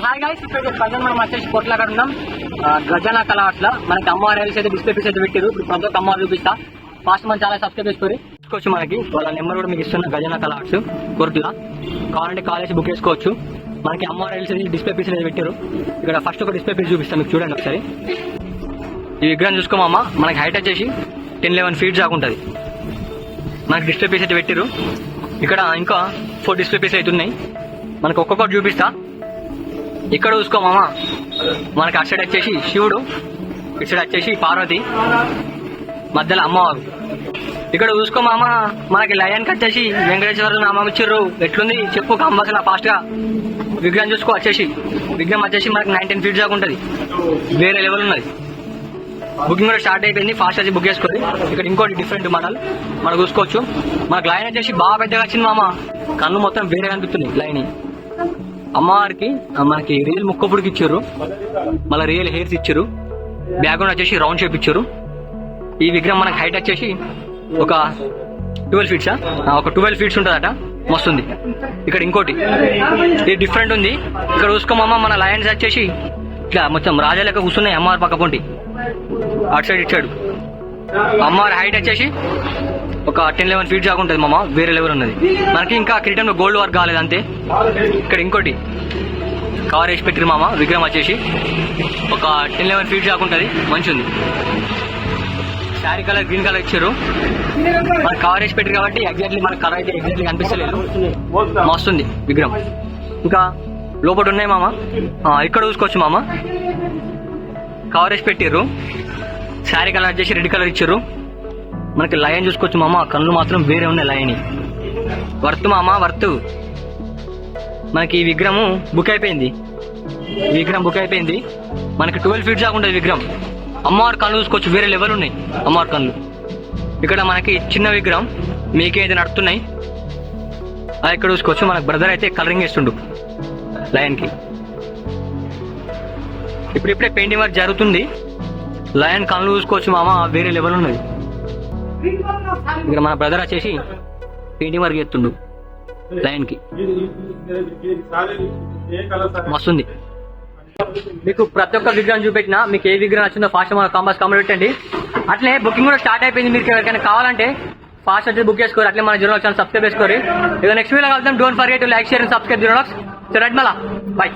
Hi guys, ఇప్పుడు present మనం వచ్చేసి కొట్లాగడ ఉన్నాం. గజన కళ అట్లా మనకి అమ్మవారి రైల్స్ అయితే డిస్ప్లే పీస్ అయితే పెట్టారు. ఇప్పుడు ప్రతి ఒక్క అమ్మవారు చూపిస్తా. ఫాస్ట్ మనం చాలా సబ్స్క్రైబ్ చేసుకోవాలి. తీసుకోవచ్చు మనకి వాళ్ళ నెంబర్ కూడా మీకు ఇస్తున్న గజన కళ ఆర్ట్స్ కొరట్లా. కావాలంటే కాలేజ్ బుక్ చేసుకోవచ్చు. మనకి అమ్మవారి రైల్స్ అయితే డిస్ప్లే పీస్ అయితే పెట్టారు. ఇక్కడ ఫస్ట్ ఒక డిస్ప్లే పీస్ చూపిస్తాను, మీకు చూడండి ఒకసారి. ఈ విగ్రహం చూసుకోమమ్మ, మనకి హైట్ వచ్చేసి 10-11 feet దాకా ఉంటుంది. మనకి డిస్ప్లే పీస్ అయితే పెట్టారు. ఇక్కడ ఇంకా 4 డిస్ప్లే పీస్ అయితే ఉన్నాయి. మనకి ఒక్కొక్కటి చూపిస్తా. ఇక్కడ చూసుకోమామ, మనకి అటు సైడ్ వచ్చేసి శివుడు, ఇటు సైడ్ వచ్చేసి పార్వతి, మధ్యలో అమ్మవారు. ఇక్కడ చూసుకోమామ, మనకి లయన్ కి వచ్చేసి వెంకటేశ్వర నామం ఇచ్చిర్రు. ఎట్లుంది చెప్పు కంపల్సరీ ఫాస్ట్ గా. విగ్రహం చూసుకో విగ్రహం వచ్చేసి మనకి 19 feet దాకా ఉంటుంది. వేరే లెవెల్ ఉన్నది. బుకింగ్ కూడా స్టార్ట్ అయిపోయింది. ఫాస్ట్ వచ్చి బుక్ చేసుకోండి. ఇక్కడ ఇంకోటి డిఫరెంట్ మోడల్ మనం చూసుకోవచ్చు. మనకు లైన్ వచ్చేసి బాగా పెద్దగా వచ్చింది మామ. కన్ను మొత్తం వేరే కనిపిస్తుంది లైన్. అమ్మవారికి మనకి రియల్ ముక్కపుడికి ఇచ్చారు, మళ్ళీ రియల్ హెయిర్స్ ఇచ్చారు. బ్యాక్గ్రౌండ్ వచ్చేసి రౌండ్ షేప్ ఇచ్చారు. ఈ విగ్రహం మనకి హైట్ వచ్చేసి ఒక 12 feet, ఒక 12 feet ఉంటుందట. మస్తుంది. ఇక్కడ ఇంకోటి ఇది డిఫరెంట్ ఉంది. ఇక్కడ చూసుకోమమ్మ, మన లయన్స్ వచ్చేసి ఇట్లా మొత్తం రాజా లెక్క కూర్చున్నాయి. అమ్మవారి పక్క పొంటి అటు సైడ్ ఇచ్చాడు. అమ్మవారి హైట్ వచ్చేసి ఒక 10-11 feet దాకా ఉంటుంది మామ. వేరే లెవెల్ ఉన్నది. మనకి ఇంకా కిరీటంలో గోల్డ్ వర్క్ కాలేదు అంతే. ఇక్కడ ఇంకోటి కవర్ వేసి పెట్టిరు మామ. విగ్రహం వచ్చేసి ఒక 10-11 feet దాకా ఉంటుంది. మంచి ఉంది. శారీ కలర్ గ్రీన్ కలర్ ఇచ్చారు. మనకి కవర్ వేసి పెట్టిరు కాబట్టి ఎగ్జాక్ట్లీ మనకి కలర్ అయితే ఎగ్జాక్ట్లీ కనిపిస్తలేదు. మస్తుంది విగ్రహం. ఇంకా లోపల ఉన్నాయి మామ. ఇక్కడ చూసుకోవచ్చు మామ, కవర్ వేసి పెట్టిర్రు. శారీ కలర్ వచ్చేసి రెడ్ కలర్ ఇచ్చారు. మనకి లయన్ చూసుకోవచ్చు మామ, కళ్ళు మాత్రం వేరే ఉన్నాయి లయన్. వర్త్ మామ, వర్త్. మనకి ఈ విగ్రహం బుక్ అయిపోయింది. మనకి 12 feet దాకా ఉంటుంది విగ్రహం. అమ్మవారి కళ్ళు చూసుకోవచ్చు, వేరే లెవెల్ ఉన్నాయి అమ్మవారి కళ్ళు. ఇక్కడ మనకి చిన్న విగ్రహం మీకైతే నడుతున్నాయి. అది ఇక్కడ చూసుకోవచ్చు. మనకి బ్రదర్ అయితే కలరింగ్ వేస్తుండు లయన్ కి. ఇప్పుడిప్పుడే పెయింటింగ్ వర్క్ జరుగుతుంది. లయన్ కళ్ళు చూసుకోవచ్చు మామ, వేరే లెవెల్ ఉన్నది. ఇక్కడ మన బ్రదర్ వచ్చేసి పెయింటింగ్ వర్క్ చేస్తుండు లయన్ కి. మస్తుంది. మీకు ప్రతి ఒక్క విగ్రహం చూపెట్టినా, మీకు ఏ విగ్రహం వచ్చిందో ఫాస్ట్ మన కాంబస్ కామెంట్ పెట్టండి. అట్లే బుకింగ్ కూడా స్టార్ట్ అయిపోయింది. మీరు ఎవరికైనా కావాలంటే ఫాస్ట్ వచ్చి బుక్ చేసుకోరు. అట్లే మన జూనియర్ ఛానల్ సబ్స్క్రైబ్ చేసుకోరు. ఇక నెక్స్ట్ వీడియో కలుద్దాం. Don't forget to like, share and subscribe junior. So right మళ్ళా బాయ్.